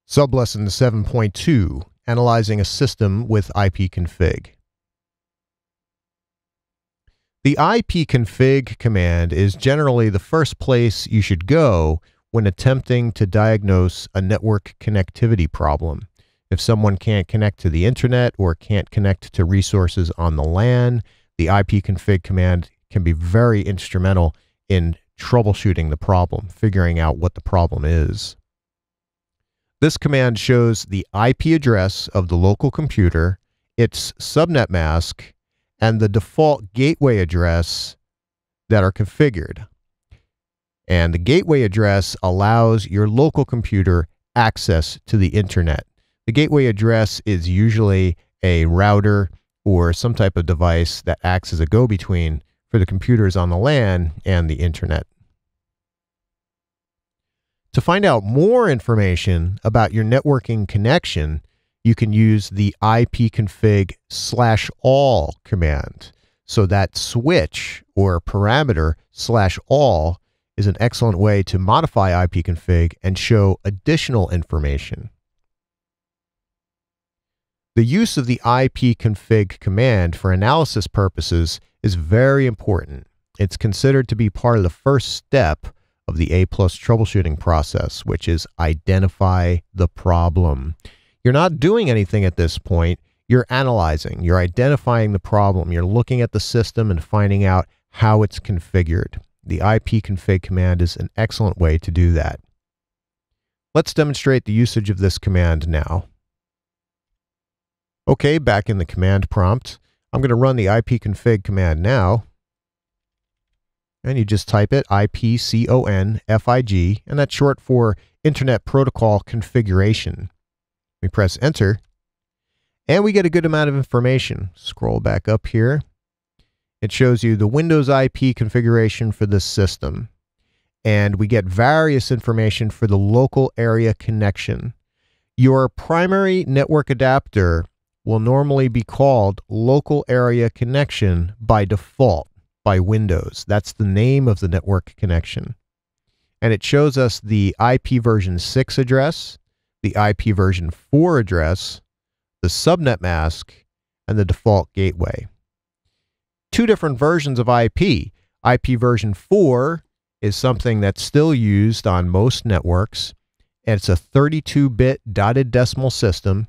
Sublesson 7.2, Analyzing a System with Ipconfig. The Ipconfig command is generally the first place you should go when attempting to diagnose a network connectivity problem. If someone can't connect to the internet or can't connect to resources on the LAN, the Ipconfig command can be very instrumental in troubleshooting the problem, figuring out what the problem is. This command shows the IP address of the local computer, its subnet mask, and the default gateway address that are configured. And the gateway address allows your local computer access to the internet. The gateway address is usually a router or some type of device that acts as a go-between for the computers on the LAN and the internet. To find out more information about your networking connection, you can use the ipconfig/all command. So that switch or parameter /all is an excellent way to modify ipconfig and show additional information. The use of the ipconfig command for analysis purposes is very important. It's considered to be part of the first step of the A+ troubleshooting process, which is identify the problem. You're not doing anything at this point. You're analyzing. You're identifying the problem. You're looking at the system and finding out how it's configured. The ipconfig command is an excellent way to do that. Let's demonstrate the usage of this command now. Okay, back in the command prompt, I'm going to run the ipconfig command now. And you just type it, ipconfig, and that's short for Internet Protocol Configuration. We press enter, and we get a good amount of information. Scroll back up here. It shows you the Windows IP configuration for this system. And we get various information for the local area connection. Your primary network adapter will normally be called local area connection by default by Windows. That's the name of the network connection. And it shows us the IP version 6 address, the IP version 4 address, the subnet mask, and the default gateway. Two different versions of IP. IP version 4 is something that's still used on most networks. And it's a 32-bit dotted decimal system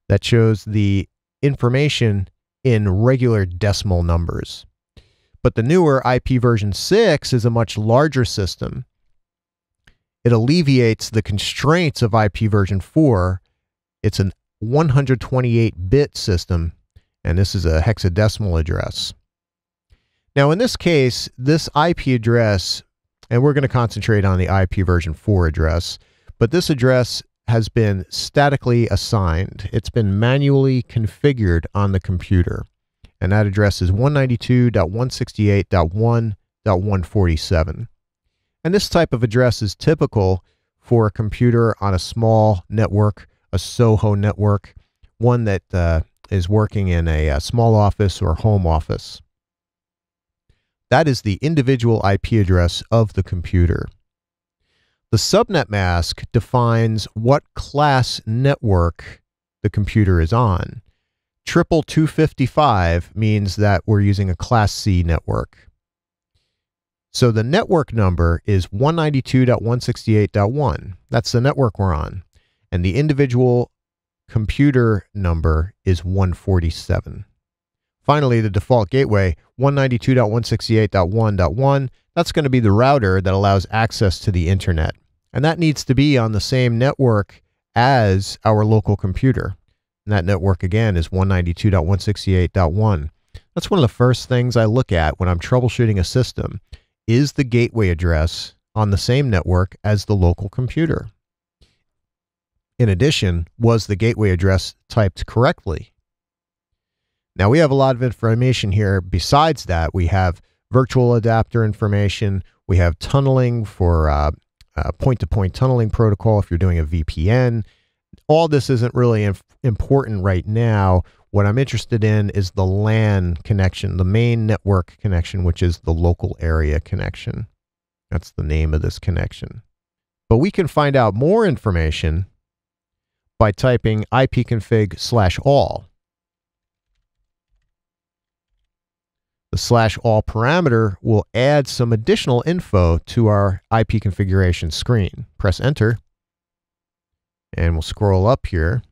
that shows the information in regular decimal numbers. But the newer IP version 6 is a much larger system. It alleviates the constraints of IP version 4. It's a 128-bit system, and this is a hexadecimal address. Now, in this case, this IP address, and we're going to concentrate on the IP version 4 address, but this address has been statically assigned. It's been manually configured on the computer. And that address is 192.168.1.147. And this type of address is typical for a computer on a small network, a SOHO network, one that is working in a small office or home office. That is the individual IP address of the computer. The subnet mask defines what class network the computer is on. 255 means that we're using a Class C network. So the network number is 192.168.1. That's the network we're on. And the individual computer number is 147. Finally, the default gateway, 192.168.1.1, that's going to be the router that allows access to the internet. And that needs to be on the same network as our local computer. And that network, again, is 192.168.1. That's one of the first things I look at when I'm troubleshooting a system. Is the gateway address on the same network as the local computer? In addition, was the gateway address typed correctly? Now, we have a lot of information here. Besides that, we have virtual adapter information. We have tunneling for point-to-point tunneling protocol if you're doing a VPN. All this isn't really important right now. What I'm interested in is the LAN connection, the main network connection, which is the local area connection. That's the name of this connection. But we can find out more information by typing ipconfig/all. The /all parameter will add some additional info to our IP configuration screen. Press enter, and we'll scroll up here,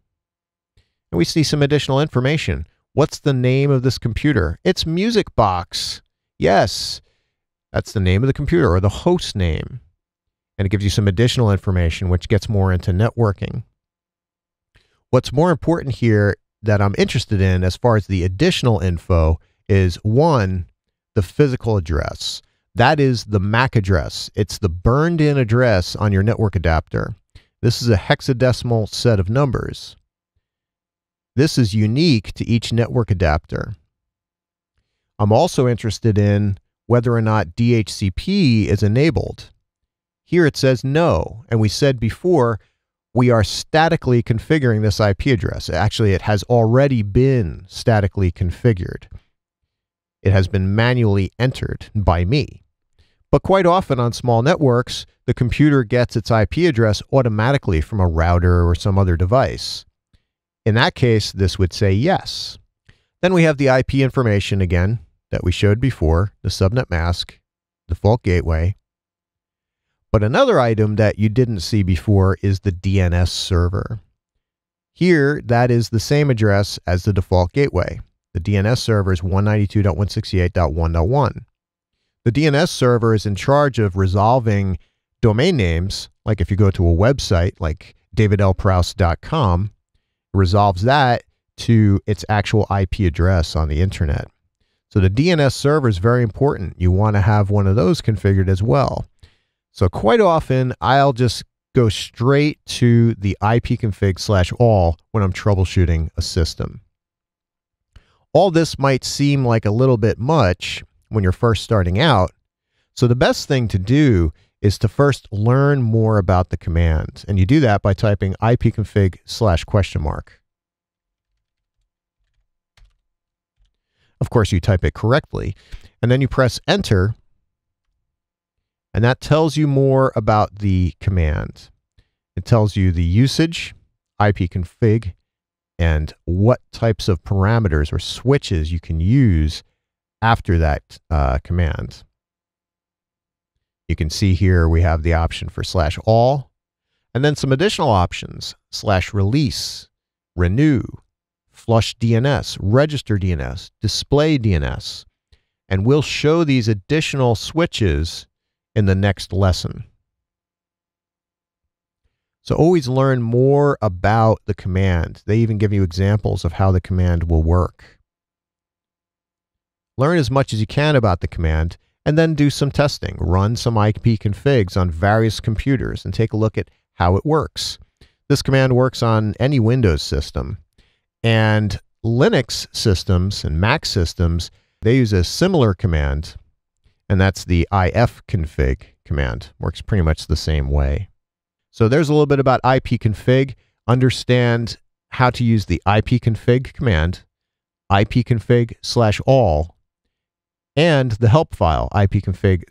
and we see some additional information. What's the name of this computer? It's Music Box. Yes, that's the name of the computer, or the host name. And it gives you some additional information, which gets more into networking. What's more important here that I'm interested in as far as the additional info is, one, the physical address. That is the MAC address. It's the burned in address on your network adapter. This is a hexadecimal set of numbers. This is unique to each network adapter. I'm also interested in whether or not DHCP is enabled. Here it says no, and we said before we are statically configuring this IP address. Actually, it has already been statically configured. It has been manually entered by me. But quite often on small networks, the computer gets its IP address automatically from a router or some other device. In that case, this would say yes. Then we have the IP information again that we showed before, the subnet mask, default gateway. But another item that you didn't see before is the DNS server. Here, that is the same address as the default gateway. The DNS server is 192.168.1.1. The DNS server is in charge of resolving domain names, like if you go to a website like davidlprouse.com, it resolves that to its actual IP address on the internet. So the DNS server is very important. You want to have one of those configured as well. So quite often, I'll just go straight to the ipconfig/all when I'm troubleshooting a system. All this might seem like a little bit much when you're first starting out. So the best thing to do is to first learn more about the command. And you do that by typing ipconfig/?. Of course, you type it correctly. And then you press enter. And that tells you more about the command. It tells you the usage, ipconfig, and what types of parameters or switches you can use after that command. You can see here we have the option for /all, and then some additional options, /release, renew, flush DNS, register DNS, display DNS. And we'll show these additional switches in the next lesson. So always learn more about the command. They even give you examples of how the command will work. Learn as much as you can about the command, and then do some testing. Run some IP configs on various computers and take a look at how it works. This command works on any Windows system. And Linux systems and Mac systems, they use a similar command, and that's the ifconfig command. Works pretty much the same way. So there's a little bit about ipconfig. Understand how to use the ipconfig command, ipconfig/all, and the help file, ipconfig/?.